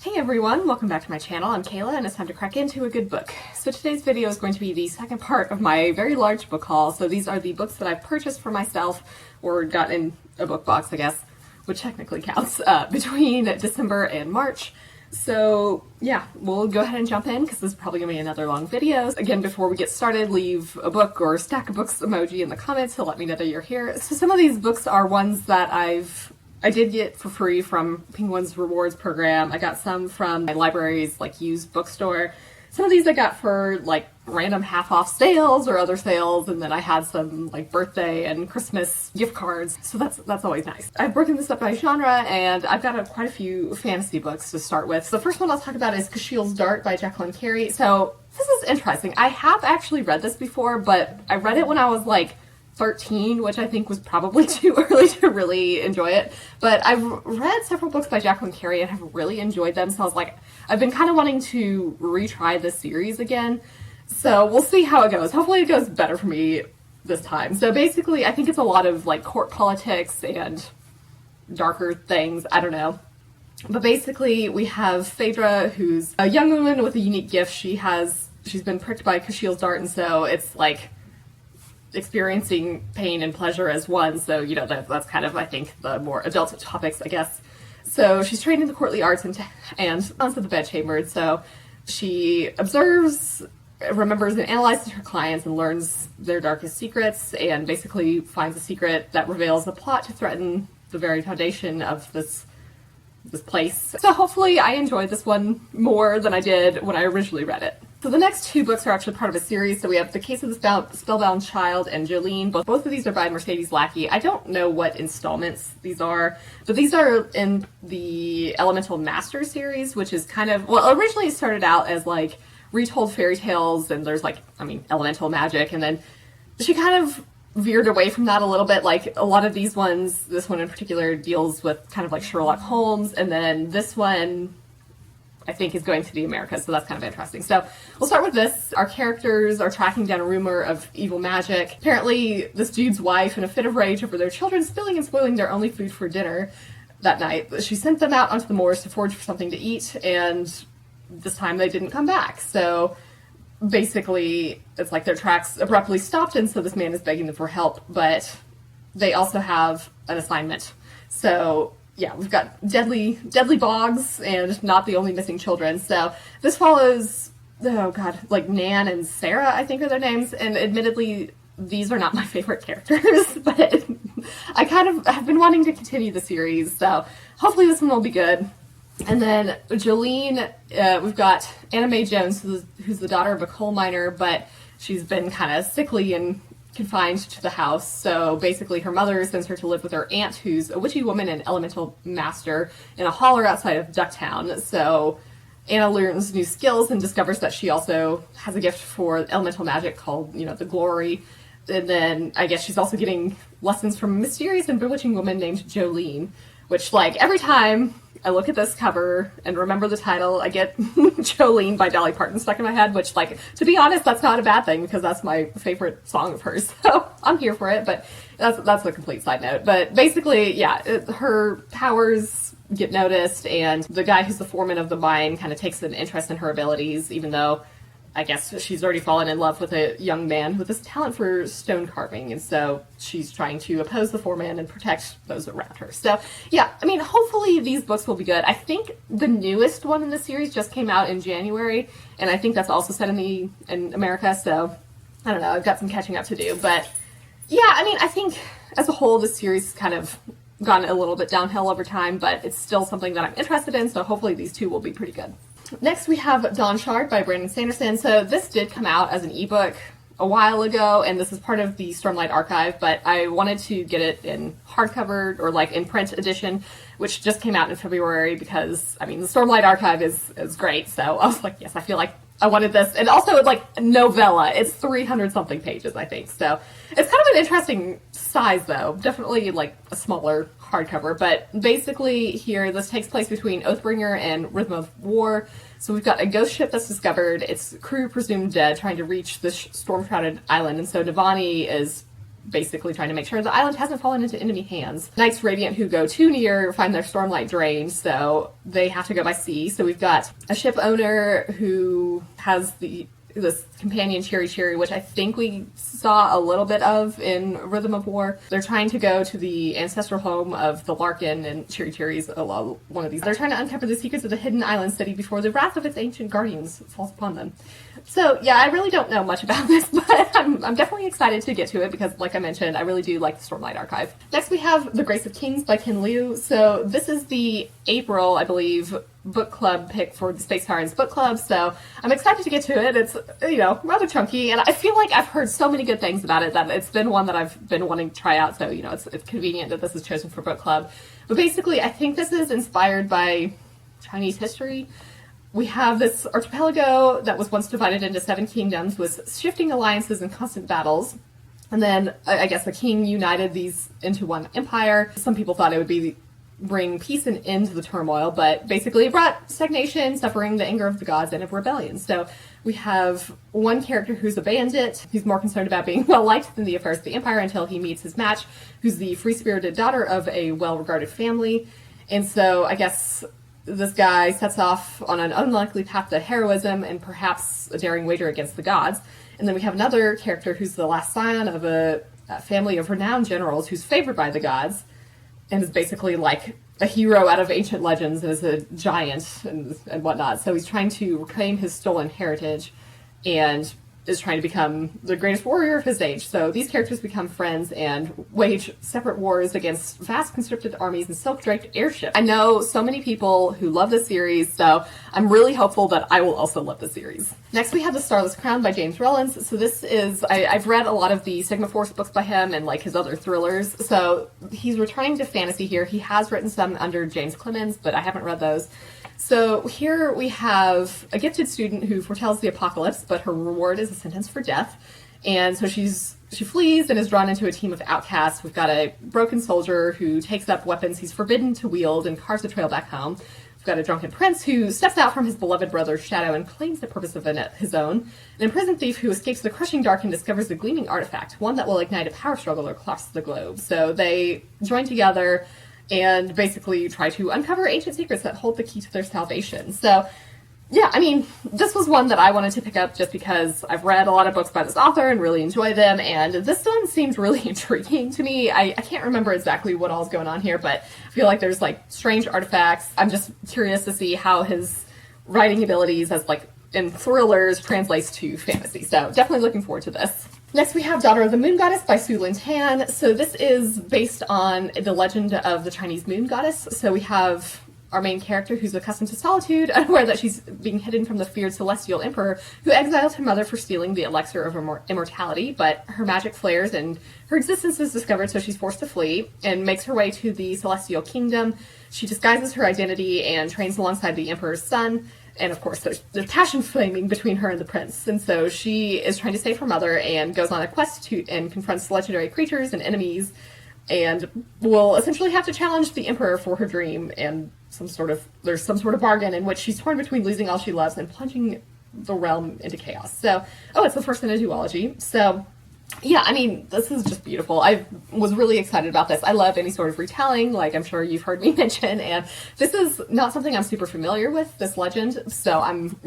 Hey everyone, welcome back to my channel. I'm Kayla and it's time to crack into a good book. So today's video is going to be the second part of my very large book haul. So these are the books that I've purchased for myself or got in a book box, I guess, which technically counts, between December and March. So yeah, we'll go ahead and jump in because this is probably going to be another long video. Again, before we get started, leave a book or stack of books emoji in the comments to let me know that you're here. So some of these books are ones that I did get for free from Penguin's Rewards program. I got some from my library's used bookstore. Some of these I got for random half-off sales or other sales, and then I had some birthday and Christmas gift cards. So that's always nice. I've broken this up by genre, and I've got quite a few fantasy books to start with. So the first one I'll talk about is Kushiel's Dart by Jacqueline Carey. So this is interesting. I have actually read this before, but I read it when I was 13, which I think was probably too early to really enjoy it. But I've read several books by Jacqueline Carey and have really enjoyed them, so I was I've been kind of wanting to retry this series again. So we'll see how it goes. Hopefully it goes better for me this time. So basically, I think it's a lot of court politics and darker things. I don't know. But basically, we have Phaedra, who's a young woman with a unique gift. She's been pricked by Kushiel's dart, and so it's experiencing pain and pleasure as one, so that's kind of, I think, the more adult topics, I guess. So she's trained in the courtly arts and onto the bedchamber, so she observes, remembers, and analyzes her clients and learns their darkest secrets, and basically finds a secret that reveals a plot to threaten the very foundation of this place. So hopefully I enjoyed this one more than I did when I originally read it. So the next two books are actually part of a series. So we have The Case of the Spellbound Child and Jolene. Both of these are by Mercedes Lackey. I don't know what installments these are, but these are in the Elemental Master series, which is kind of, well, originally it started out as retold fairy tales, and there's elemental magic, and then she kind of veered away from that a little bit. A lot of these ones, this one in particular deals with kind of Sherlock Holmes, and then this one I think is going to the Americas, so that's kind of interesting. So we'll start with this. Our characters are tracking down a rumor of evil magic. Apparently this dude's wife, in a fit of rage over their children spilling and spoiling their only food for dinner that night, she sent them out onto the moors to forage for something to eat, and this time they didn't come back. So basically it's their tracks abruptly stopped, and so this man is begging them for help, but they also have an assignment. So yeah, we've got deadly bogs and not the only missing children. So this follows, oh god, Nan and Sarah, I think are their names, and admittedly these are not my favorite characters, but I kind of have been wanting to continue the series, so hopefully this one will be good. And then Jolene, we've got Anna Mae Jones, who's the daughter of a coal miner, but she's been kind of sickly and confined to the house. So basically her mother sends her to live with her aunt, who's a witchy woman and elemental master, in a holler outside of Ducktown. So Anna learns new skills and discovers that she also has a gift for elemental magic called, the Glory. And then I guess she's also getting lessons from a mysterious and bewitching woman named Jolene, which every time I look at this cover and remember the title, I get Jolene by Dolly Parton stuck in my head, which, to be honest, that's not a bad thing because that's my favorite song of hers. So I'm here for it, but that's a complete side note. But basically, yeah, her powers get noticed, and the guy who's the foreman of the mine kind of takes an interest in her abilities, even though I guess she's already fallen in love with a young man with this talent for stone carving, and so she's trying to oppose the foreman and protect those around her. So yeah, I mean, hopefully these books will be good. I think the newest one in the series just came out in January, and I think that's also set in America, so I don't know, I've got some catching up to do. But yeah, I mean, I think as a whole this series has kind of gone a little bit downhill over time, but it's still something that I'm interested in, so hopefully these two will be pretty good. Next we have Dawnshard by Brandon Sanderson. So this did come out as an ebook a while ago, and this is part of the Stormlight Archive, but I wanted to get it in hardcover or in print edition, which just came out in February because, I mean, the Stormlight Archive is great. So I was yes, I feel like I wanted this. And also it's novella. It's 300 something pages, I think. So it's kind of an interesting size though. Definitely a smaller hardcover, but basically here this takes place between Oathbringer and Rhythm of War. So we've got a ghost ship that's discovered, its crew presumed dead, trying to reach this storm-shrouded island, and so Navani is basically trying to make sure the island hasn't fallen into enemy hands. Knights Radiant who go too near find their stormlight drained, so they have to go by sea. So we've got a ship owner who has this companion Cherry, which I think we saw a little bit of in Rhythm of War. They're trying to go to the ancestral home of the Larkin, and Cherry's one of these. They're trying to uncover the secrets of the hidden island city before the wrath of its ancient guardians falls upon them. So yeah, I really don't know much about this, but I'm definitely excited to get to it because, like I mentioned, I really do like the Stormlight Archive. Next we have The Grace of Kings by Ken Liu. So this is the April, I believe, book club pick for the Space Pirates book club, so I'm excited to get to it. It's, rather chunky, and I feel like I've heard so many good things about it that it's been one that I've been wanting to try out, so, it's convenient that this is chosen for book club. But basically, I think this is inspired by Chinese history. We have this archipelago that was once divided into 7 kingdoms with shifting alliances and constant battles. And then, I guess, the king united these into one empire. Some people thought it would bring peace and end to the turmoil, but basically it brought stagnation, suffering, the anger of the gods, and of rebellion. So we have one character who's a bandit. He's more concerned about being well-liked than the affairs of the empire until he meets his match, who's the free-spirited daughter of a well-regarded family. And so I guess this guy sets off on an unlikely path to heroism and perhaps a daring wager against the gods. And then we have another character who's the last scion of a family of renowned generals who's favored by the gods, and is basically like a hero out of ancient legends and is a giant and whatnot. So he's trying to reclaim his stolen heritage and is trying to become the greatest warrior of his age. So these characters become friends and wage separate wars against vast conscripted armies and silk-draped airships. I know so many people who love this series, so I'm really hopeful that I will also love the series. Next we have The Starless Crown by James Rollins. So this is, I've read a lot of the Sigma Force books by him and like his other thrillers, so he's returning to fantasy here. He has written some under James Clemens, but I haven't read those. So here we have a gifted student who foretells the apocalypse, but her reward is a sentence for death. And so she flees and is drawn into a team of outcasts. We've got a broken soldier who takes up weapons he's forbidden to wield and carves a trail back home. We've got a drunken prince who steps out from his beloved brother's shadow and claims the purpose of his own. An imprisoned thief who escapes the crushing dark and discovers the gleaming artifact, one that will ignite a power struggle across the globe. So they join together and basically try to uncover ancient secrets that hold the key to their salvation. So, yeah, I mean, this was one that I wanted to pick up just because I've read a lot of books by this author and really enjoy them, and this one seemed really intriguing to me. I can't remember exactly what all's going on here, but I feel like there's, like, strange artifacts. I'm just curious to see how his writing abilities as, like, in thrillers translates to fantasy. So, definitely looking forward to this. Next we have Daughter of the Moon Goddess by Su Lin Tan. So this is based on the legend of the Chinese moon goddess. So we have our main character who's accustomed to solitude, unaware that she's being hidden from the feared celestial emperor who exiled her mother for stealing the elixir of immortality, but her magic flares and her existence is discovered, so she's forced to flee and makes her way to the celestial kingdom. She disguises her identity and trains alongside the emperor's son. And of course, there's passion flaming between her and the prince. And so she is trying to save her mother and goes on a quest and confronts legendary creatures and enemies and will essentially have to challenge the emperor for her dream. And there's some sort of bargain in which she's torn between losing all she loves and plunging the realm into chaos. So, it's the first in a duology. So, yeah, I mean, this is just beautiful. I was really excited about this. I love any sort of retelling, like I'm sure you've heard me mention, and this is not something I'm super familiar with, this legend, so I'm,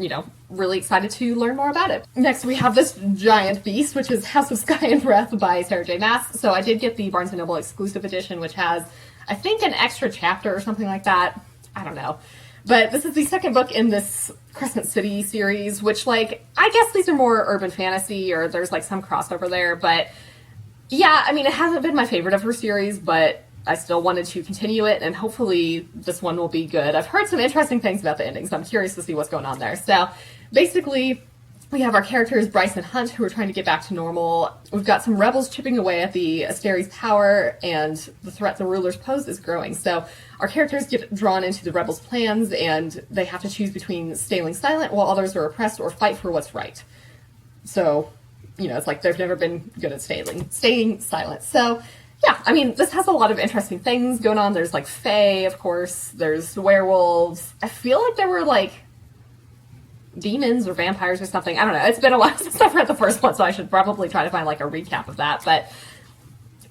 really excited to learn more about it. Next, we have this giant beast, which is House of Sky and Breath by Sarah J. Maas. So I did get the Barnes & Noble exclusive edition, which has, I think, an extra chapter or something like that. I don't know. But this is the second book in this Crescent City series, which, like, I guess these are more urban fantasy, or there's, like, some crossover there, but, yeah, I mean, it hasn't been my favorite of her series, but I still wanted to continue it, and hopefully this one will be good. I've heard some interesting things about the ending, so I'm curious to see what's going on there. So, basically, we have our characters, Bryce and Hunt, who are trying to get back to normal. We've got some rebels chipping away at the Asteri's power, and the threat the rulers pose is growing. So our characters get drawn into the rebels' plans, and they have to choose between staying silent while others are oppressed or fight for what's right. So, it's like they've never been good at staying silent. So, yeah, I mean, this has a lot of interesting things going on. There's, like, fae, of course. There's werewolves. I feel like there were, like, demons or vampires or something. I don't know. It's been a while since I've read the first one, so I should probably try to find like a recap of that. But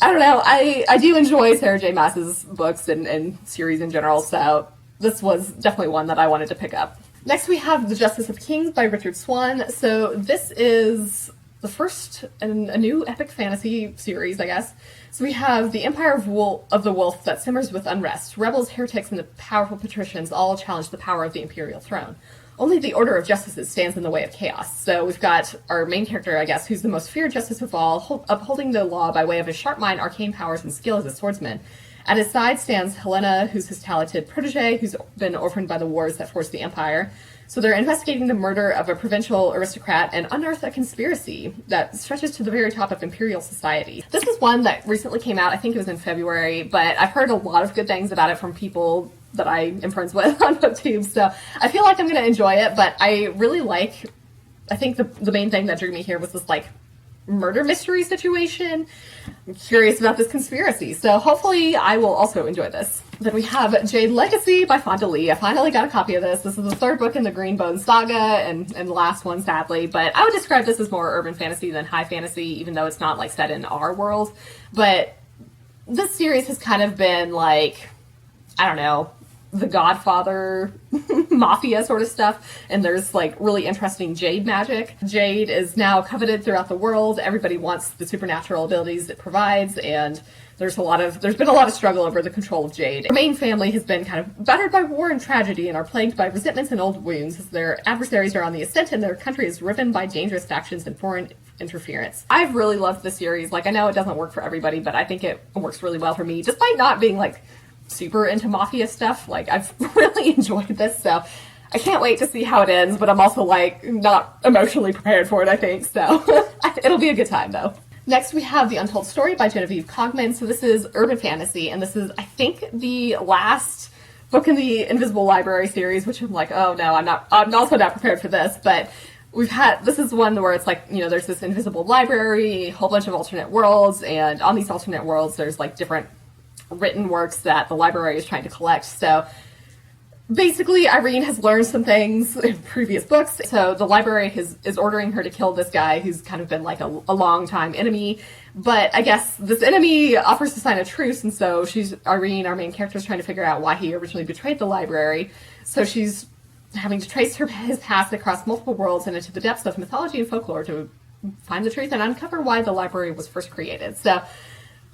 I don't know. I do enjoy Sarah J. Maas's books and series in general, so this was definitely one that I wanted to pick up. Next we have The Justice of Kings by Richard Swan. So this is the first in a new epic fantasy series, I guess. So we have the Empire of the Wolf that simmers with unrest. Rebels, heretics, and the powerful patricians all challenge the power of the imperial throne. Only the Order of Justices stands in the way of chaos. So we've got our main character, I guess, who's the most feared justice of all, upholding the law by way of his sharp mind, arcane powers, and skill as a swordsman. At his side stands Helena, who's his talented protege, who's been orphaned by the wars that forced the Empire. So they're investigating the murder of a provincial aristocrat and unearth a conspiracy that stretches to the very top of imperial society. This is one that recently came out, I think it was in February, but I've heard a lot of good things about it from people that I am friends with on BookTube, so I feel like I'm going to enjoy it, but I really I think the main thing that drew me here was this, like, murder mystery situation. I'm curious about this conspiracy, so hopefully I will also enjoy this. Then we have Jade Legacy by Fonda Lee. I finally got a copy of this. This is the third book in the Green Bone saga, and the last one, sadly, but I would describe this as more urban fantasy than high fantasy, even though it's not, like, set in our world. But this series has kind of been, like, I don't know, the Godfather mafia sort of stuff, and there's like really interesting jade magic. Jade is now coveted throughout the world. Everybody wants the supernatural abilities it provides, and there's been a lot of struggle over the control of jade. The main family has been kind of battered by war and tragedy and are plagued by resentments and old wounds as their adversaries are on the ascent and their country is riven by dangerous factions and foreign interference. I've really loved this series. Like, I know it doesn't work for everybody, but I think it works really well for me, despite not being like super into mafia stuff. Like, I've really enjoyed this, so I can't wait to see how it ends, but I'm also like not emotionally prepared for it, I think, so it'll be a good time though. Next we have The Untold Story by Genevieve Cogman. So this is urban fantasy, and this is, I think, the last book in the Invisible Library series, which I'm like, oh no, I'm also not prepared for this, but this is one where it's like, you know, there's this invisible library, a whole bunch of alternate worlds, and on these alternate worlds there's like different written works that the library is trying to collect. So basically Irene has learned some things in previous books, so the library is ordering her to kill this guy who's kind of been like a long time enemy, but I guess this enemy offers to sign a truce, and so Irene, our main character, is trying to figure out why he originally betrayed the library. So she's having to trace his past across multiple worlds and into the depths of mythology and folklore to find the truth and uncover why the library was first created. So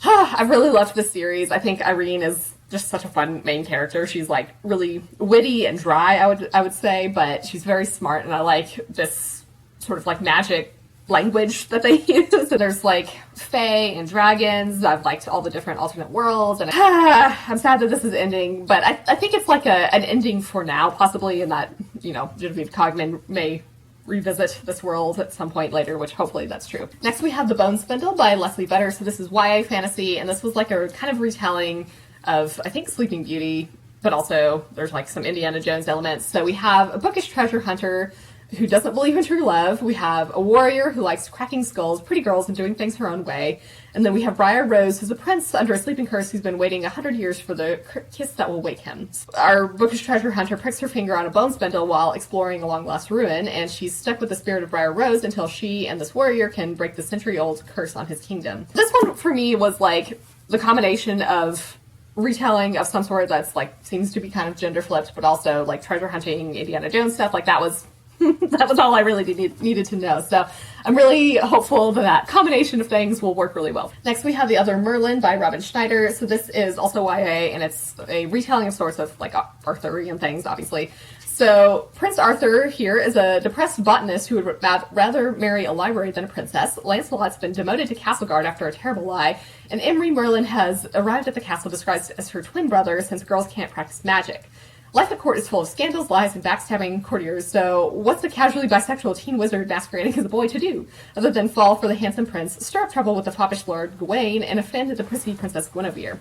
I've really loved this series. I think Irene is just such a fun main character. She's like really witty and dry, I would say, but she's very smart, and I like this sort of like magic language that they use. So there's like fae and dragons. I've liked all the different alternate worlds, and I'm sad that this is ending, but I think it's like an ending for now, possibly, in that, you know, Genevieve Cogman may revisit this world at some point later, which hopefully that's true. Next we have The Bone Spindle by Leslie Vedder. So this is YA fantasy, and this was like a kind of retelling of, I think, Sleeping Beauty, but also there's like some Indiana Jones elements. So we have a bookish treasure hunter who doesn't believe in true love. We have a warrior who likes cracking skulls, pretty girls, and doing things her own way. And then we have Briar Rose, who's a prince under a sleeping curse who's been waiting 100 years for the kiss that will wake him. Our bookish treasure hunter pricks her finger on a bone spindle while exploring a long-lost ruin, and she's stuck with the spirit of Briar Rose until she and this warrior can break the century-old curse on his kingdom. This one, for me, was like the combination of retelling of some sort that's like seems to be kind of gender flipped, but also like treasure hunting, Indiana Jones stuff. Like, that was that was all I really needed to know. So I'm really hopeful that combination of things will work really well. Next we have The Other Merlin by Robyn Schneider. So this is also YA, and it's a retelling of sorts of like Arthurian things, obviously. So Prince Arthur here is a depressed botanist who would rather marry a library than a princess. Lancelot's been demoted to castle guard after a terrible lie, and Imry Merlin has arrived at the castle disguised as her twin brother, since girls can't practice magic. Life at court is full of scandals, lies, and backstabbing courtiers, so what's the casually bisexual teen wizard masquerading as a boy to do, other than fall for the handsome prince, stir up trouble with the foppish lord Gawain, and offend the prissy Princess Guinevere?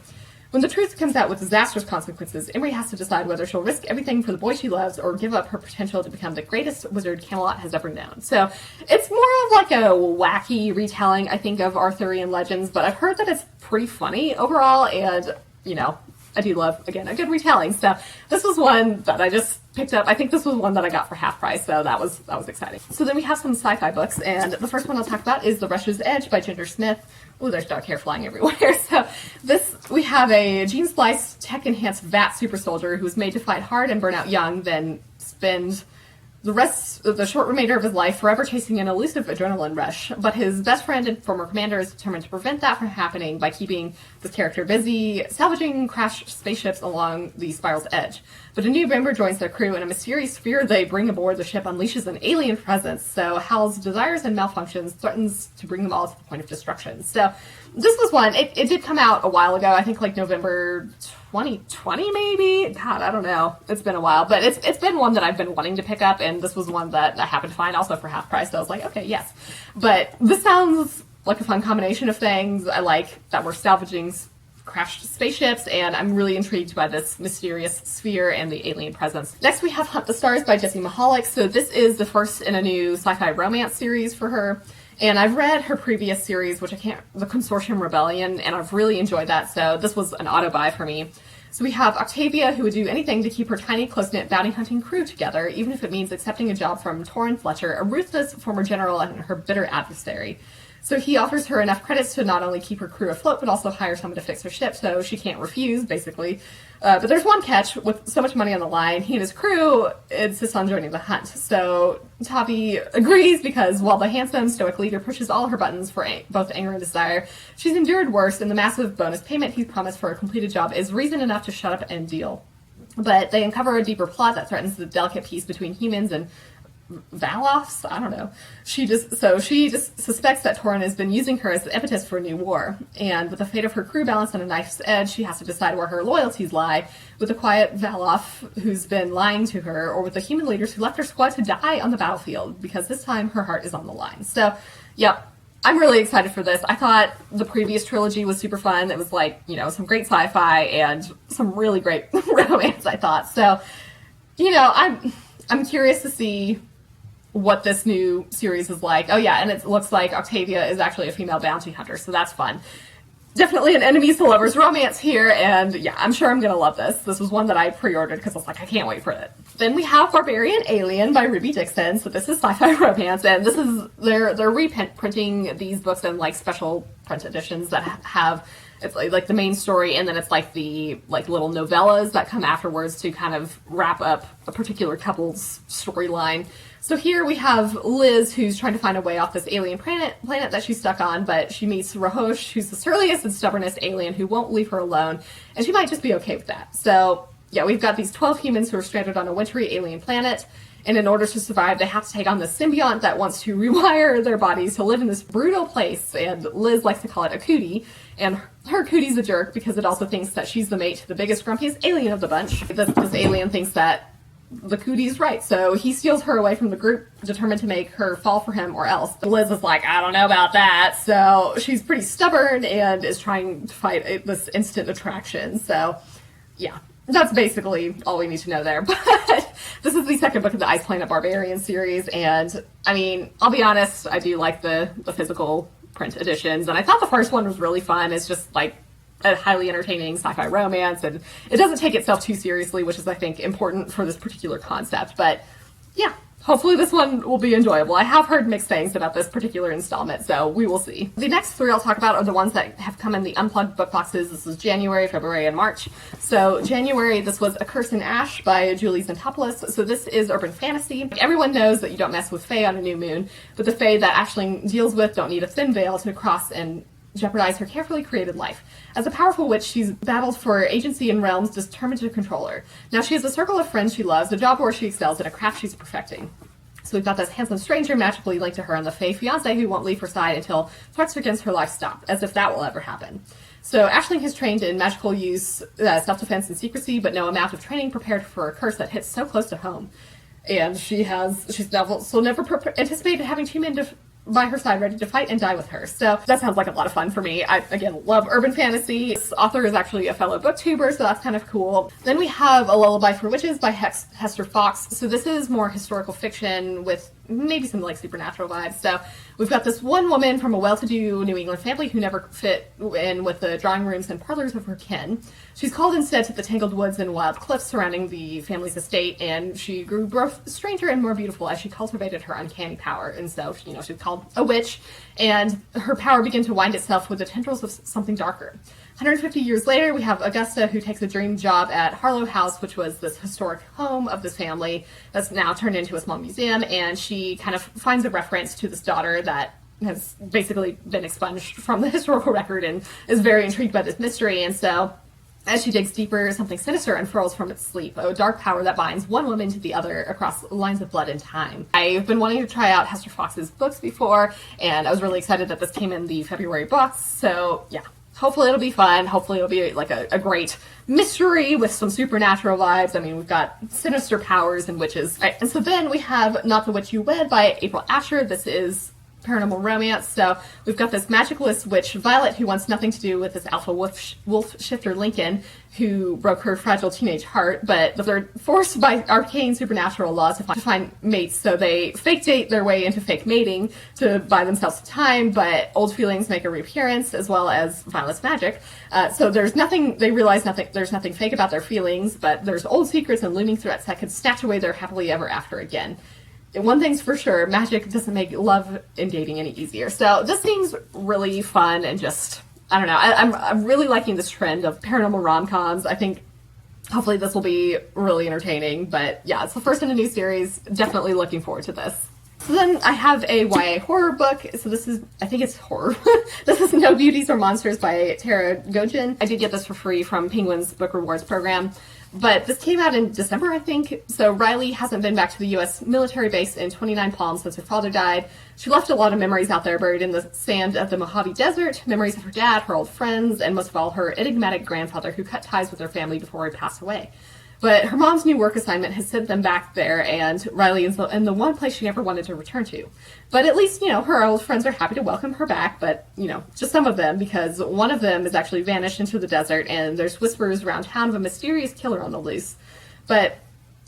When the truth comes out with disastrous consequences, Imry has to decide whether she'll risk everything for the boy she loves or give up her potential to become the greatest wizard Camelot has ever known. So it's more of like a wacky retelling, I think, of Arthurian legends, but I've heard that it's pretty funny overall, and, you know, I do love, again, a good retelling. So this was one that I just picked up. I think this was one that I got for half price, so that was exciting. So then we have some sci-fi books, and the first one I'll talk about is The Rush's Edge by Ginger Smith. Ooh, there's dark hair flying everywhere. So we have a gene-spliced, tech-enhanced Vat super soldier who's made to fight hard and burn out young, then spend the rest of the short remainder of his life forever chasing an elusive adrenaline rush. But his best friend and former commander is determined to prevent that from happening by keeping this character busy salvaging crashed spaceships along the spiral's edge. But a new member joins their crew, and a mysterious sphere they bring aboard the ship unleashes an alien presence. So Hal's desires and malfunctions threatens to bring them all to the point of destruction. So this was one. It did come out a while ago. I think like November 2020 maybe. God, I don't know. It's been a while, but it's been one that I've been wanting to pick up, and this was one that I happened to find also for half price. So I was like, okay, yes. But this sounds like a fun combination of things. I like that we're salvaging crashed spaceships, and I'm really intrigued by this mysterious sphere and the alien presence. Next we have Hunt the Stars by Jessie Mahalik. So this is the first in a new sci-fi romance series for her. And I've read her previous series, The Consortium Rebellion, and I've really enjoyed that, so this was an auto-buy for me. So we have Octavia, who would do anything to keep her tiny, close-knit bounty-hunting crew together, even if it means accepting a job from Torrin Fletcher, a ruthless former general and her bitter adversary. So he offers her enough credits to not only keep her crew afloat, but also hire someone to fix her ship, so she can't refuse, basically. But there's one catch. With so much money on the line, he and his crew insist on joining the hunt. So Tavi agrees because while the handsome, stoic leader pushes all her buttons for both anger and desire, she's endured worse, and the massive bonus payment he's promised for a completed job is reason enough to shut up and deal. But they uncover a deeper plot that threatens the delicate peace between humans and Valofs? I don't know. She just suspects that Torrin has been using her as the impetus for a new war. And with the fate of her crew balanced on a knife's edge, she has to decide where her loyalties lie, with the quiet Valof who's been lying to her, or with the human leaders who left her squad to die on the battlefield, because this time her heart is on the line. So, yep. I'm really excited for this. I thought the previous trilogy was super fun. It was like, some great sci-fi and some really great romance, I thought. So, I'm curious to see what this new series is like. Oh yeah, and it looks like Octavia is actually a female bounty hunter, so that's fun. Definitely an enemies to lovers romance here, and yeah, I'm sure I'm gonna love this. This was one that I pre-ordered because I was like, I can't wait for it. Then we have Barbarian Alien by Ruby Dixon. So this is sci-fi romance, and this is they're reprinting these books in like special print editions that have it's like the main story, and then it's like the little novellas that come afterwards to kind of wrap up a particular couple's storyline. So here we have Liz, who's trying to find a way off this alien planet that she's stuck on, but she meets Rahosh, who's the surliest and stubbornest alien who won't leave her alone, and she might just be okay with that. So yeah, we've got these 12 humans who are stranded on a wintry alien planet, and in order to survive, they have to take on this symbiont that wants to rewire their bodies to live in this brutal place, and Liz likes to call it a cootie, and her cootie's a jerk because it also thinks that she's the mate to the biggest, grumpiest alien of the bunch. This alien thinks that the cootie's right, so he steals her away from the group, determined to make her fall for him or else. Liz is like, I don't know about that, so she's pretty stubborn and is trying to fight this instant attraction. So yeah, that's basically all we need to know there. But this is the second book of the Ice Planet Barbarian series, and I mean, I'll be honest, I do like the physical print editions, and I thought the first one was really fun. It's just like a highly entertaining sci-fi romance, and it doesn't take itself too seriously, which is, I think, important for this particular concept. But yeah, hopefully this one will be enjoyable. I have heard mixed things about this particular installment, so we will see. The next three I'll talk about are the ones that have come in the unplugged book boxes. This is January, February, and March. So January, this was A Curse in Ash by Julie Xantopoulos. So this is urban fantasy. Everyone knows that you don't mess with Fae on a new moon, but the Fae that Aisling deals with don't need a thin veil to cross and jeopardize her carefully created life. As a powerful witch, she's battled for agency in realms determined to control her. Now she has a circle of friends she loves, a job where she excels, and a craft she's perfecting. So we've got this handsome stranger magically linked to her and the Fae fiancé who won't leave her side until threats against her life stop, as if that will ever happen. So Aisling has trained in magical use, self-defense, and secrecy, but no amount of training prepared for a curse that hits so close to home. And she's never anticipated having two men by her side ready to fight and die with her. So that sounds like a lot of fun for me. I, again, love urban fantasy. This author is actually a fellow booktuber, so that's kind of cool. Then we have A Lullaby for Witches by Hester Fox. So this is more historical fiction with maybe some like supernatural vibes. So we've got this one woman from a well-to-do New England family who never fit in with the drawing rooms and parlors of her kin. She's called instead to the tangled woods and wild cliffs surrounding the family's estate, and she grew both stranger and more beautiful as she cultivated her uncanny power. And so, she's called a witch, and her power began to wind itself with the tendrils of something darker. 150 years later, we have Augusta, who takes a dream job at Harlow House, which was this historic home of this family that's now turned into a small museum, and she kind of finds a reference to this daughter that has basically been expunged from the historical record and is very intrigued by this mystery. And so as she digs deeper, something sinister unfurls from its sleep, a dark power that binds one woman to the other across lines of blood and time. I've been wanting to try out Hester Fox's books before, and I was really excited that this came in the February box. So yeah, hopefully it'll be fun. Hopefully it'll be like a great mystery with some supernatural vibes. I mean, we've got sinister powers and witches. Right, and so then we have Not the Witch You Wed by April Asher. This is paranormal romance. So we've got this magicalist witch, Violet, who wants nothing to do with this alpha wolf shifter, Lincoln, who broke her fragile teenage heart, but they're forced by arcane supernatural laws to find mates, so they fake date their way into fake mating to buy themselves time, but old feelings make a reappearance, as well as Violet's magic. So there's nothing fake about their feelings, but there's old secrets and looming threats that could snatch away their happily ever after again. One thing's for sure, magic doesn't make love and dating any easier. So this seems really fun and just, I don't know, I'm really liking this trend of paranormal rom-coms. I think hopefully this will be really entertaining, but yeah, it's the first in a new series. Definitely looking forward to this. So then I have a YA horror book. So this is, I think it's horror. This is No Beauties or Monsters by Tara Gogin. I did get this for free from Penguin's Book Rewards program. But this came out in December, I think. So Riley hasn't been back to the U.S. military base in 29 Palms since her father died. She left a lot of memories out there buried in the sand of the Mojave Desert, memories of her dad, her old friends, and most of all, her enigmatic grandfather who cut ties with her family before he passed away. But her mom's new work assignment has sent them back there, and Riley is in the one place she ever wanted to return to. But at least, her old friends are happy to welcome her back, but, just some of them, because one of them has actually vanished into the desert, and there's whispers around town of a mysterious killer on the loose. But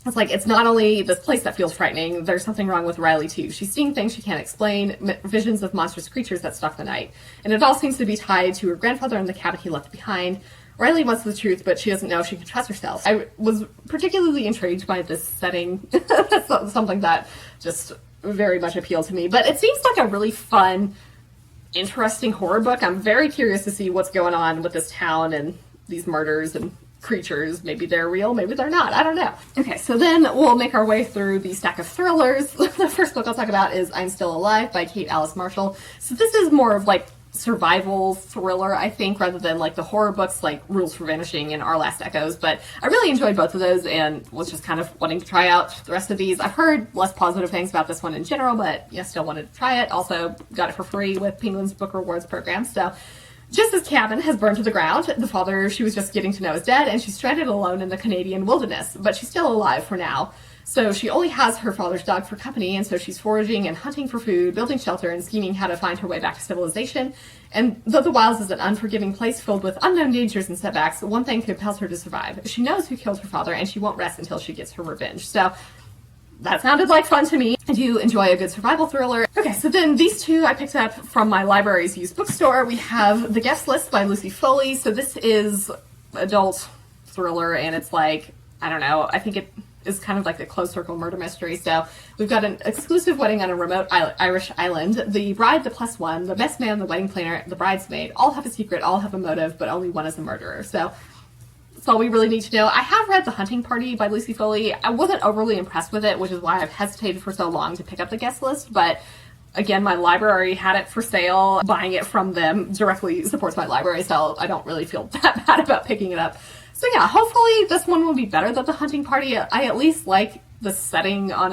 it's not only this place that feels frightening, there's something wrong with Riley, too. She's seeing things she can't explain, visions of monstrous creatures that stalk the night. And it all seems to be tied to her grandfather and the cabin he left behind. Riley wants the truth, but she doesn't know if she can trust herself. I was particularly intrigued by this setting. That's something that just very much appealed to me. But it seems like a really fun, interesting horror book. I'm very curious to see what's going on with this town and these murders and creatures. Maybe they're real, maybe they're not. I don't know. Okay, so then we'll make our way through the stack of thrillers. The first book I'll talk about is I'm Still Alive by Kate Alice Marshall. So this is more of survival thriller, I think, rather than the horror books like Rules for Vanishing and Our Last Echoes, but I really enjoyed both of those and was just kind of wanting to try out the rest of these. I've heard less positive things about this one in general, but still wanted to try it. Also got it for free with Penguin's Book Rewards program. So just as cabin has burned to the ground, the father she was just getting to know is dead, and she's stranded alone in the Canadian wilderness, but she's still alive for now. So she only has her father's dog for company, and so she's foraging and hunting for food, building shelter, and scheming how to find her way back to civilization. And though the wilds is an unforgiving place filled with unknown dangers and setbacks, one thing compels her to survive. She knows who killed her father, and she won't rest until she gets her revenge. So that sounded like fun to me. I do enjoy a good survival thriller. Okay, so then these two I picked up from my library's used bookstore. We have The Guest List by Lucy Foley. So this is adult thriller, and it's I don't know, I think it is kind of like a closed circle murder mystery. So we've got an exclusive wedding on a remote Irish island. The bride, the plus one, the best man, the wedding planner, the bridesmaid, all have a secret, all have a motive, but only one is a murderer. So that's all we really need to know. I have read The Hunting Party by Lucy Foley. I wasn't overly impressed with it, which is why I've hesitated for so long to pick up The Guest List, but again, my library had it for sale. Buying it from them directly supports my library, so I don't really feel that bad about picking it up. So yeah, hopefully this one will be better than The Hunting Party. I at least like the setting on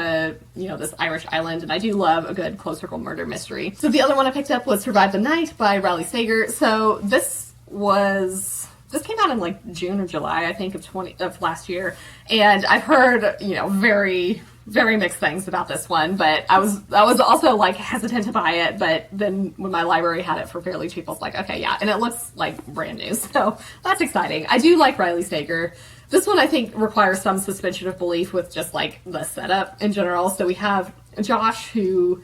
this Irish island, and I do love a good close circle murder mystery. So the other one I picked up was Survive the Night by Riley Sager. So this came out in June or July, I think, of last year, and I've heard very, very mixed things about this one, but I was also hesitant to buy it, but then when my library had it for fairly cheap, I was like, okay, yeah, and it looks brand new, so that's exciting. I do like Riley Sager. This one I think requires some suspension of belief with just the setup in general. So we have Josh, who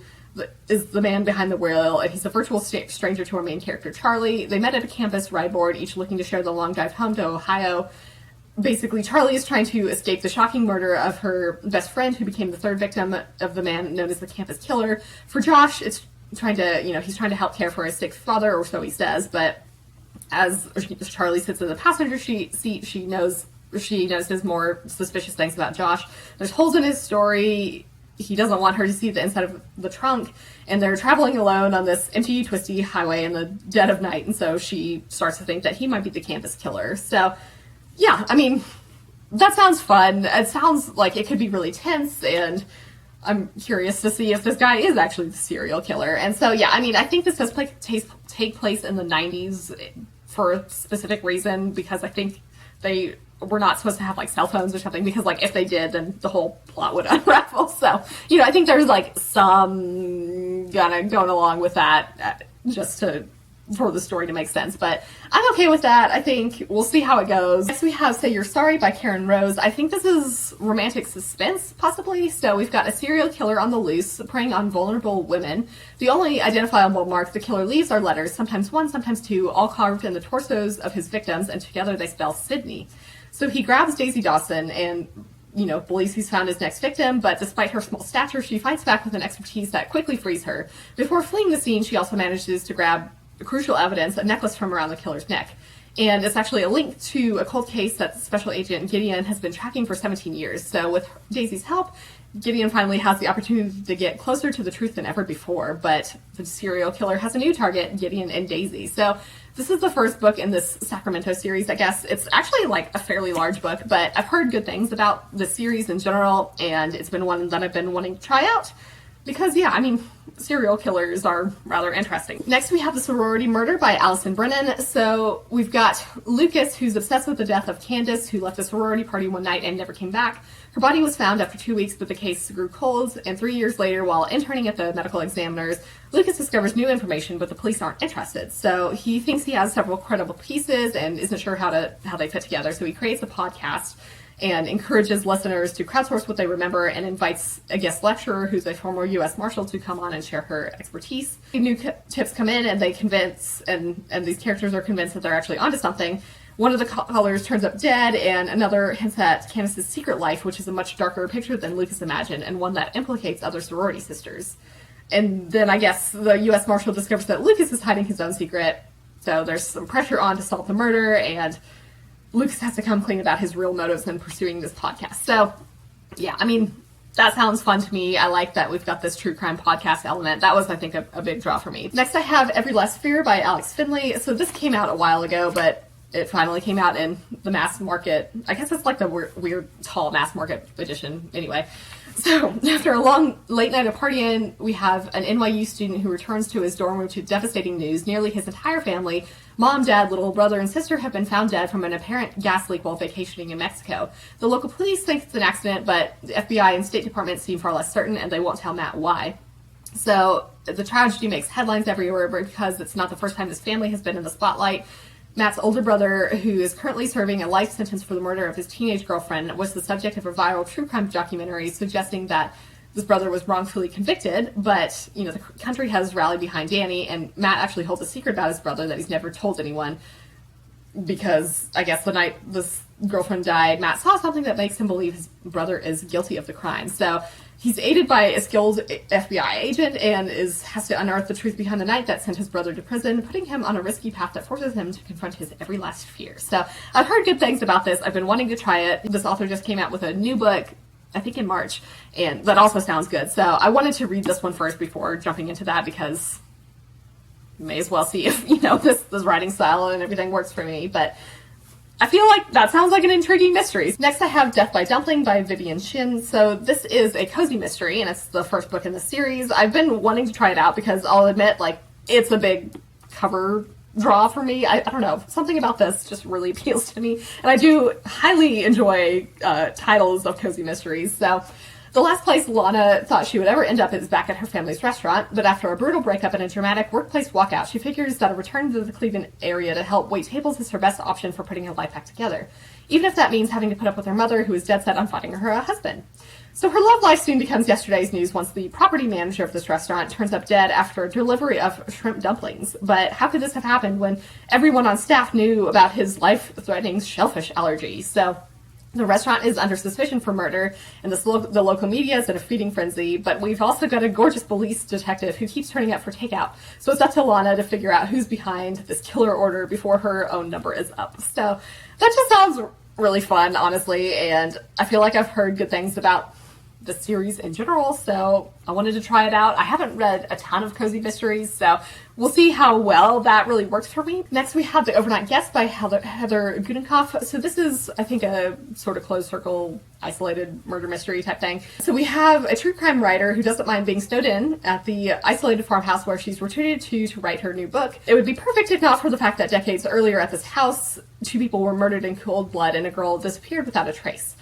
is the man behind the wheel, and he's a virtual stranger to our main character, Charlie. They met at a campus ride board, each looking to share the long drive home to Ohio. Basically, Charlie is trying to escape the shocking murder of her best friend, who became the third victim of the man known as the campus killer. For Josh, it's trying to, he's trying to help care for his sick father, or so he says, but as Charlie sits in the passenger seat, she notices more suspicious things about Josh. There's holes in his story. He doesn't want her to see the inside of the trunk, and they're traveling alone on this empty, twisty highway in the dead of night, and so she starts to think that he might be the campus killer. So, yeah, I mean, that sounds fun. It sounds like it could be really tense, and I'm curious to see if this guy is actually the serial killer. And so, yeah, I mean, I think this does take place in the 90s for a specific reason, because I think they were not supposed to have, like, cell phones or something, because, like, if they did, then the whole plot would unravel. So, I think there's, like, some kind of going along with that just for the story to make sense. But I'm okay with that. I think we'll see how it goes. Next we have Say You're Sorry by Karen Rose. I think this is romantic suspense, possibly. So we've got a serial killer on the loose, preying on vulnerable women. The only identifiable mark the killer leaves are letters, sometimes one, sometimes two, all carved in the torsos of his victims, and together they spell Sydney. So he grabs Daisy Dawson and, believes he's found his next victim, but despite her small stature, she fights back with an expertise that quickly frees her. Before fleeing the scene, she also manages to grab crucial evidence, a necklace from around the killer's neck. And it's actually a link to a cold case that Special Agent Gideon has been tracking for 17 years. So with Daisy's help, Gideon finally has the opportunity to get closer to the truth than ever before, but the serial killer has a new target, Gideon and Daisy. So this is the first book in this Sacramento series, I guess. It's actually like a fairly large book, but I've heard good things about the series in general, and it's been one that I've been wanting to try out. Because, yeah, I mean, serial killers are rather interesting. Next, we have The Sorority Murder by Allison Brennan. So we've got Lucas, who's obsessed with the death of Candace, who left a sorority party one night and never came back. Her body was found after 2 weeks, but the case grew cold, and 3 years later, while interning at the medical examiners, Lucas discovers new information, but the police aren't interested. So he thinks he has several credible pieces and isn't sure how they fit together, so he creates a podcast and encourages listeners to crowdsource what they remember, and invites a guest lecturer who's a former U.S. Marshal to come on and share her expertise. New tips come in, and they convince, and these characters are convinced that they're actually onto something. One of the callers turns up dead, and another hints at Candace's secret life, which is a much darker picture than Lucas imagined, and one that implicates other sorority sisters. And then I guess the U.S. Marshal discovers that Lucas is hiding his own secret, so there's some pressure on to solve the murder, and Lucas has to come clean about his real motives in pursuing this podcast. So, yeah, I mean, that sounds fun to me. I like that we've got this true crime podcast element. That was, I think, a big draw for me. Next, I have Every Last Fear by Alex Finley. So this came out a while ago, but it finally came out in the mass market. I guess it's like the weird tall mass market edition anyway. So after a long late night of partying, we have an NYU student who returns to his dorm room to devastating news. Nearly his entire family, mom, dad, little brother, and sister, have been found dead from an apparent gas leak while vacationing in Mexico. The local police think it's an accident, but the FBI and State Department seem far less certain, and they won't tell Matt why. So the tragedy makes headlines everywhere because it's not the first time this family has been in the spotlight. Matt's older brother, who is currently serving a life sentence for the murder of his teenage girlfriend, was the subject of a viral true crime documentary suggesting that this brother was wrongfully convicted, but, the country has rallied behind Danny, and Matt actually holds a secret about his brother that he's never told anyone, because I guess the night this girlfriend died, Matt saw something that makes him believe his brother is guilty of the crime. So he's aided by a skilled FBI agent and has to unearth the truth behind the night that sent his brother to prison, putting him on a risky path that forces him to confront his every last fear. So I've heard good things about this. I've been wanting to try it. This author just came out with a new book, I think in March, and that also sounds good. So I wanted to read this one first before jumping into that, because you may as well see if, this writing style and everything works for me. But I feel like that sounds like an intriguing mystery. Next, I have Death by Dumpling by Vivian Shin. So this is a cozy mystery, and it's the first book in the series. I've been wanting to try it out because I'll admit, it's a big cover draw for me. I don't know. Something about this just really appeals to me. And I do highly enjoy titles of cozy mysteries. So The last place Lana thought she would ever end up is back at her family's restaurant, but after a brutal breakup and a dramatic workplace walkout, she figures that a return to the Cleveland area to help wait tables is her best option for putting her life back together, even if that means having to put up with her mother, who is dead set on finding her a husband. So her love life soon becomes yesterday's news once the property manager of this restaurant turns up dead after a delivery of shrimp dumplings. But how could this have happened when everyone on staff knew about his life-threatening shellfish allergy? So the restaurant is under suspicion for murder, and the local media is in a feeding frenzy, but we've also got a gorgeous police detective who keeps turning up for takeout. So it's up to Lana to figure out who's behind this killer order before her own number is up. So that just sounds really fun, honestly, and I feel like I've heard good things about the series in general, so I wanted to try it out. I haven't read a ton of cozy mysteries, so we'll see how well that really works for me. Next, we have The Overnight Guest by Heather Gudenkoff. So this is, I think, a sort of closed circle, isolated murder mystery type thing. So we have a true crime writer who doesn't mind being snowed in at the isolated farmhouse where she's retreated to write her new book. It would be perfect if not for the fact that decades earlier at this house, 2 people were murdered in cold blood and a girl disappeared without a trace.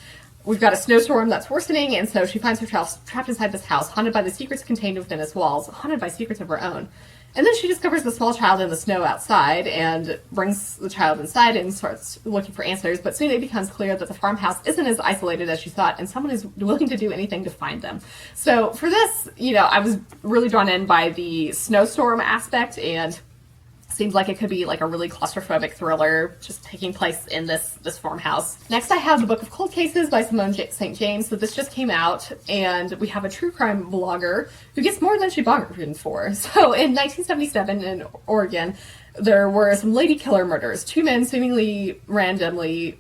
We've got a snowstorm that's worsening, and so she finds herself trapped inside this house, haunted by the secrets contained within its walls, haunted by secrets of her own. And then she discovers the small child in the snow outside, and brings the child inside and starts looking for answers, but soon it becomes clear that the farmhouse isn't as isolated as she thought, and someone is willing to do anything to find them. So for this, I was really drawn in by the snowstorm aspect, and seems like it could be like a really claustrophobic thriller just taking place in this farmhouse. Next, I have the Book of Cold Cases by Simone St. James. So this just came out, and we have a true crime blogger who gets more than she bargained for. So in 1977 in Oregon, there were some lady killer murders. 2 men seemingly randomly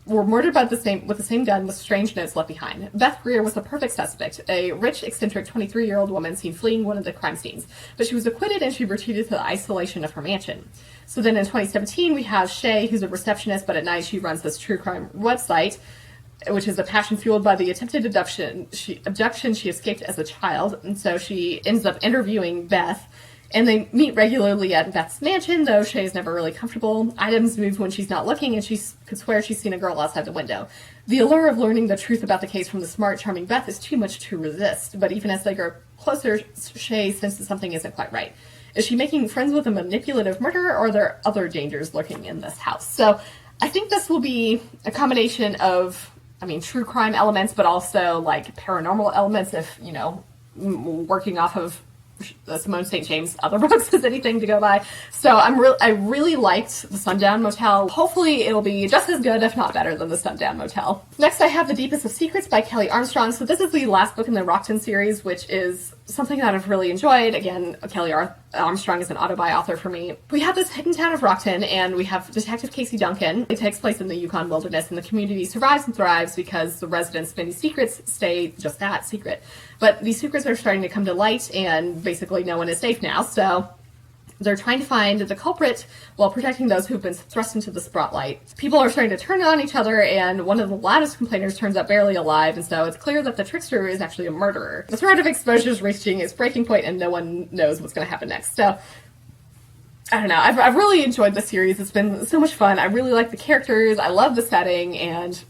were murdered by with the same gun with strange notes left behind. Beth Greer was the perfect suspect, a rich, eccentric 23-year-old woman seen fleeing one of the crime scenes. But she was acquitted and she retreated to the isolation of her mansion. So then in 2017, we have Shay, who's a receptionist, but at night she runs this true crime website, which is a passion fueled by the attempted abduction she escaped as a child. And so she ends up interviewing Beth, and they meet regularly at Beth's mansion, though Shay's never really comfortable. Items move when she's not looking, and she could swear she's seen a girl outside the window. The allure of learning the truth about the case from the smart, charming Beth is too much to resist, but even as they grow closer, Shay senses something isn't quite right. Is she making friends with a manipulative murderer, or are there other dangers lurking in this house? So I think this will be a combination of, true crime elements, but also, paranormal elements if, working off of Simone St. James' other books is anything to go by. So I really liked The Sundown Motel. Hopefully it'll be just as good, if not better, than The Sundown Motel. Next, I have The Deepest of Secrets by Kelly Armstrong. So this is the last book in the Rockton series, which is something that I've really enjoyed. Again, Kelly Armstrong is an auto-buy author for me. We have this hidden town of Rockton, and we have Detective Casey Duncan. It takes place in the Yukon wilderness, and the community survives and thrives because the residents' many secrets stay just that, secret. But these secrets are starting to come to light, and basically no one is safe now, so they're trying to find the culprit while protecting those who've been thrust into the spotlight. People are starting to turn on each other, and one of the loudest complainers turns up barely alive, and so it's clear that the trickster is actually a murderer. The threat of exposure is reaching its breaking point, and no one knows what's going to happen next. So, I don't know. I've really enjoyed the series. It's been so much fun. I really like the characters. I love the setting, and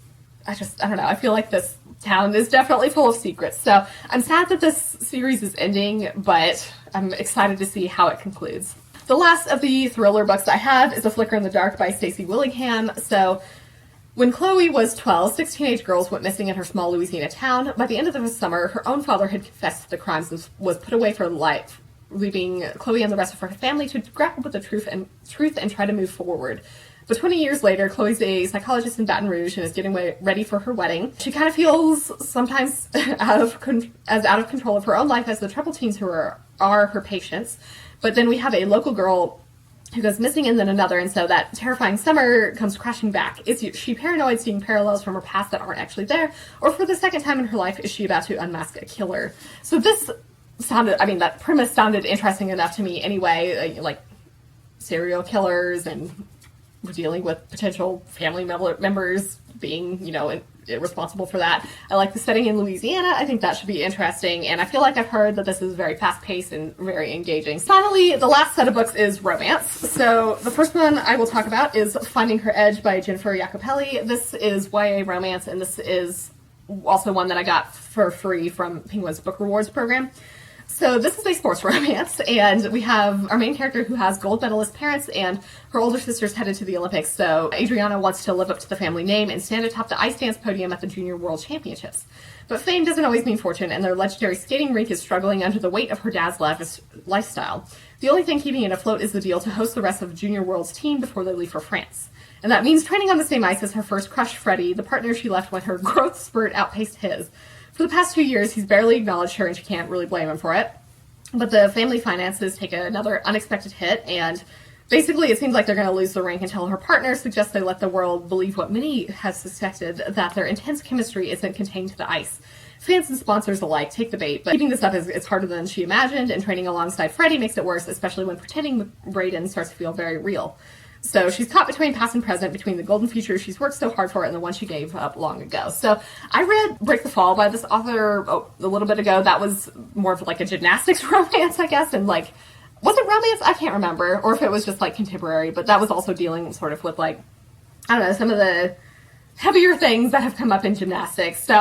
I don't know. I feel like this town is definitely full of secrets. So I'm sad that this series is ending, but I'm excited to see how it concludes. The last of the thriller books I have is A Flicker in the Dark by Stacey Willingham. So when Chloe was 12, 6 teenage girls went missing in her small Louisiana town. By the end of the summer, her own father had confessed to the crimes and was put away for life, leaving Chloe and the rest of her family to grapple with the truth and try to move forward. But 20 years later, Chloe's a psychologist in Baton Rouge and is getting ready for her wedding. She kind of feels sometimes out of control of her own life as the troubled teens who are her patients. But then we have a local girl who goes missing and then another, and so that terrifying summer comes crashing back. Is she paranoid, seeing parallels from her past that aren't actually there? Or for the second time in her life, is she about to unmask a killer? So this that premise sounded interesting enough to me anyway, like serial killers and dealing with potential family members being, responsible for that. I like the setting in Louisiana. I think that should be interesting, and I feel like I've heard that this is very fast-paced and very engaging. Finally, the last set of books is romance. So the first one I will talk about is Finding Her Edge by Jennifer Yacopelli. This is YA romance, and this is also one that I got for free from Penguin's Book Rewards program. So this is a sports romance, and we have our main character who has gold medalist parents, and her older sister's headed to the Olympics, so Adriana wants to live up to the family name and stand atop the ice dance podium at the Junior World Championships. But fame doesn't always mean fortune, and their legendary skating rink is struggling under the weight of her dad's lavish lifestyle. The only thing keeping it afloat is the deal to host the rest of Junior World's team before they leave for France. And that means training on the same ice as her first crush, Freddie, the partner she left when her growth spurt outpaced his. For the past 2 years, he's barely acknowledged her, and she can't really blame him for it. But the family finances take another unexpected hit, and basically it seems like they're going to lose the rink until her partner suggests they let the world believe what many have suspected, that their intense chemistry isn't contained to the ice. Fans and sponsors alike take the bait, but keeping this up is harder than she imagined, and training alongside Freddie makes it worse, especially when pretending with Brayden starts to feel very real. So she's caught between past and present, between the golden future she's worked so hard for and the one she gave up long ago. So I read Break the Fall by this author a little bit ago. That was more of like a gymnastics romance, I guess, and like, was it romance? I can't remember, or if it was just like contemporary, but that was also dealing sort of with like, I don't know, some of the heavier things that have come up in gymnastics. So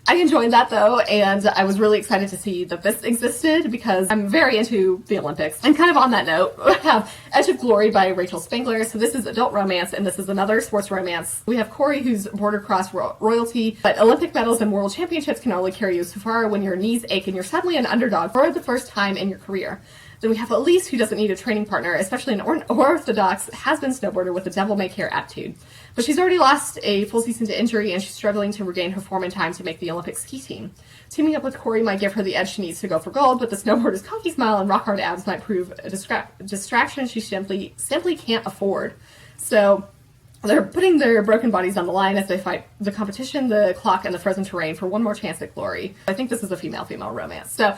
I enjoyed that though, and I was really excited to see that this existed because I'm very into the Olympics. And kind of on that note, we have Edge of Glory by Rachel Spangler. So this is adult romance, and this is another sports romance. We have Corey, who's border cross royalty, but Olympic medals and world championships can only carry you so far when your knees ache and you're suddenly an underdog for the first time in your career. Then we have Elise, who doesn't need a training partner, especially an orthodox has-been snowboarder with a devil-may-care attitude. But she's already lost a full season to injury, and she's struggling to regain her form in time to make the Olympic ski team. Teaming up with Corey might give her the edge she needs to go for gold, but the snowboarder's cocky smile and rock-hard abs might prove a distraction she simply can't afford. So they're putting their broken bodies on the line as they fight the competition, the clock, and the frozen terrain for one more chance at glory. I think this is a female-female romance. So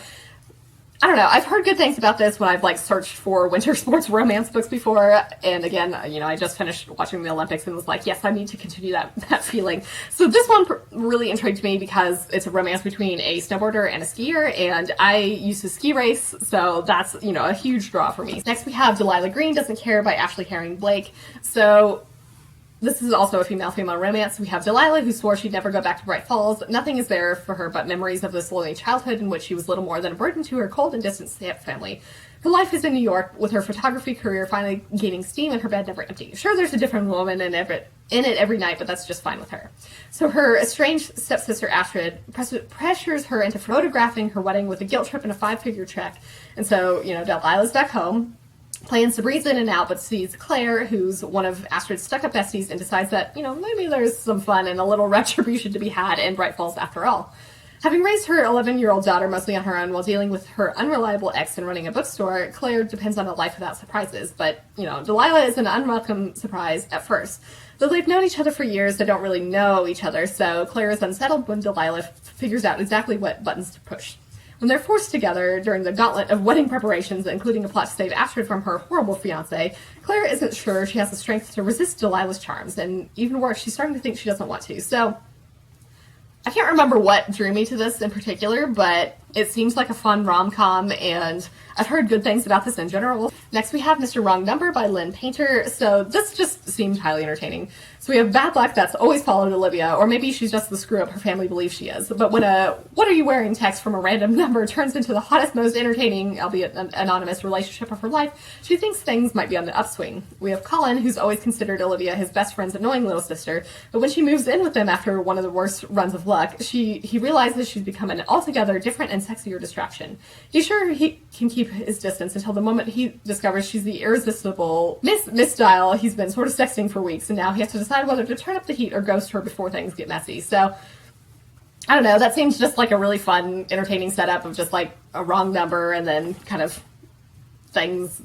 I don't know. I've heard good things about this when I've like searched for winter sports romance books before. And again, you know, I just finished watching the Olympics and was like, yes, I need to continue that feeling. So this one really intrigued me because it's a romance between a snowboarder and a skier, and I used to ski race, so that's, you know, a huge draw for me. Next we have Delilah Green Doesn't Care by Ashley Herring Blake. So this is also a female-female romance. We have Delilah, who swore she'd never go back to Bright Falls. Nothing is there for her but memories of this lonely childhood in which she was little more than a burden to her cold and distant family. Her life is in New York, with her photography career finally gaining steam and her bed never empty. Sure, there's a different woman in it every night, but that's just fine with her. So her estranged stepsister Astrid pressures her into photographing her wedding with a guilt trip and a 5-figure check. And so, you know, Delilah's back home, plans to breeze in and out, but sees Claire, who's one of Astrid's stuck-up besties, and decides that, you know, maybe there's some fun and a little retribution to be had in Bright Falls after all. Having raised her 11-year-old daughter mostly on her own while dealing with her unreliable ex and running a bookstore, Claire depends on a life without surprises. But, you know, Delilah is an unwelcome surprise at first. Though they've known each other for years, they don't really know each other, so Claire is unsettled when Delilah figures out exactly what buttons to push. When they're forced together during the gauntlet of wedding preparations, including a plot to save Astrid from her horrible fiancé, Claire isn't sure she has the strength to resist Delilah's charms, and even worse, she's starting to think she doesn't want to. So I can't remember what drew me to this in particular, but it seems like a fun rom-com, and I've heard good things about this in general. Next we have Mr. Wrong Number by Lynn Painter. So this just seemed highly entertaining. So we have bad luck that's always followed Olivia, or maybe she's just the screw-up her family believes she is. But when a "what are you wearing" text from a random number turns into the hottest, most entertaining, albeit anonymous, relationship of her life, she thinks things might be on the upswing. We have Colin, who's always considered Olivia his best friend's annoying little sister, but when she moves in with him after one of the worst runs of luck, he realizes she's become an altogether different and sexier distraction. He's sure he can keep his distance until the moment he discovers she's the irresistible Miss Style he's been sort of sexting for weeks, and now he has to decide whether to turn up the heat or ghost her before things get messy. So I don't know, that seems just like a really fun, entertaining setup of just like a wrong number and then kind of things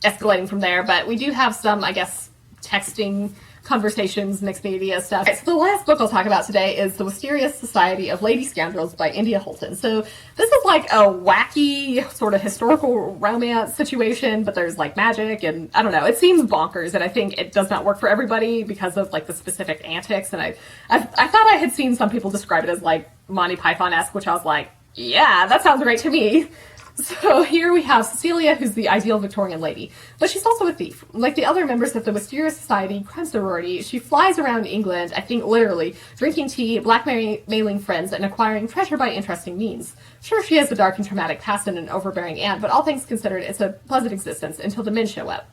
escalating from there. But we do have some, I guess, texting conversations, mixed media stuff. Okay, so the last book I'll talk about today is The Mysterious Society of Lady Scoundrels by India Holton. So this is like a wacky sort of historical romance situation, but there's like magic and I don't know, it seems bonkers, and I think it does not work for everybody because of like the specific antics. And I thought I had seen some people describe it as like Monty Python-esque, which I was like, yeah, that sounds great to me. So here we have Cecilia, who's the ideal Victorian lady, but she's also a thief. Like the other members of the Wisteria Society crime sorority, she flies around England, I think literally, drinking tea, blackmailing friends, and acquiring treasure by interesting means. Sure, she has a dark and traumatic past and an overbearing aunt, but all things considered, it's a pleasant existence until the men show up.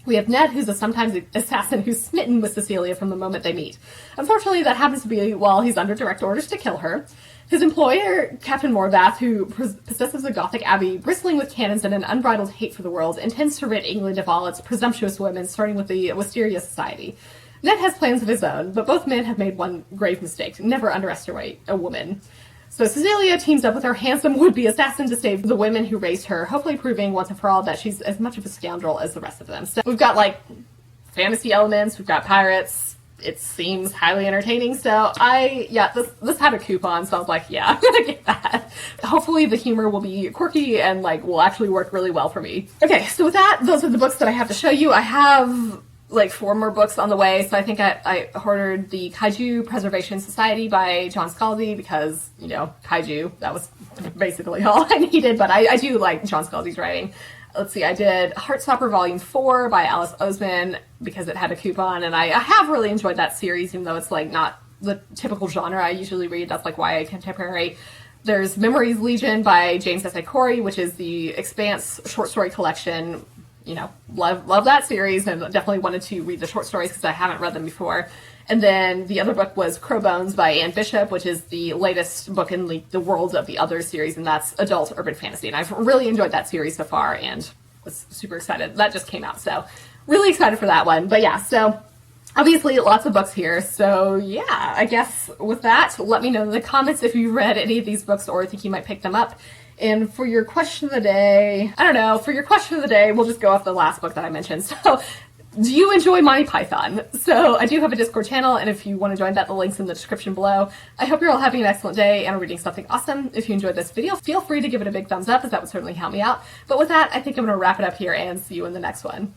We have Ned, who's a sometimes assassin who's smitten with Cecilia from the moment they meet. Unfortunately, that happens to be while he's under direct orders to kill her. His employer, Captain Morvath, who possesses a Gothic abbey bristling with cannons and an unbridled hate for the world, intends to rid England of all its presumptuous women, starting with the Wisteria Society. Ned has plans of his own, but both men have made one grave mistake: never underestimate a woman. So Cecilia teams up with her handsome would-be assassin to save the women who raised her, hopefully proving once and for all that she's as much of a scoundrel as the rest of them. So we've got, like, fantasy elements, we've got pirates. It seems highly entertaining, so this had a coupon, so I was like, yeah, I'm gonna get that. Hopefully the humor will be quirky and, like, will actually work really well for me. Okay, so with that, those are the books that I have to show you. I have, like, 4 more books on the way, so I think I ordered the Kaiju Preservation Society by John Scalzi because, you know, kaiju, that was basically all I needed, but I do like John Scalzi's writing. Let's see, I did Heartstopper Volume 4 by Alice Oseman because it had a coupon, and I have really enjoyed that series, even though it's, like, not the typical genre I usually read. That's, like, YA contemporary. There's Memories Legion by James S. A. Corey, which is the Expanse short story collection. You know, love that series, and definitely wanted to read the short stories because I haven't read them before. And then the other book was Crow Bones by Anne Bishop, which is the latest book in the World of the Other series, and that's adult urban fantasy. And I've really enjoyed that series so far and was super excited. That just came out, so really excited for that one. But yeah, so obviously lots of books here. So yeah, I guess with that, let me know in the comments if you read any of these books or think you might pick them up. And for your question of the day, we'll just go off the last book that I mentioned. So, do you enjoy Monty Python? So, I do have a Discord channel, and if you want to join that, the link's in the description below. I hope you're all having an excellent day and are reading something awesome. If you enjoyed this video, feel free to give it a big thumbs up, as that would certainly help me out. But with that, I think I'm going to wrap it up here and see you in the next one.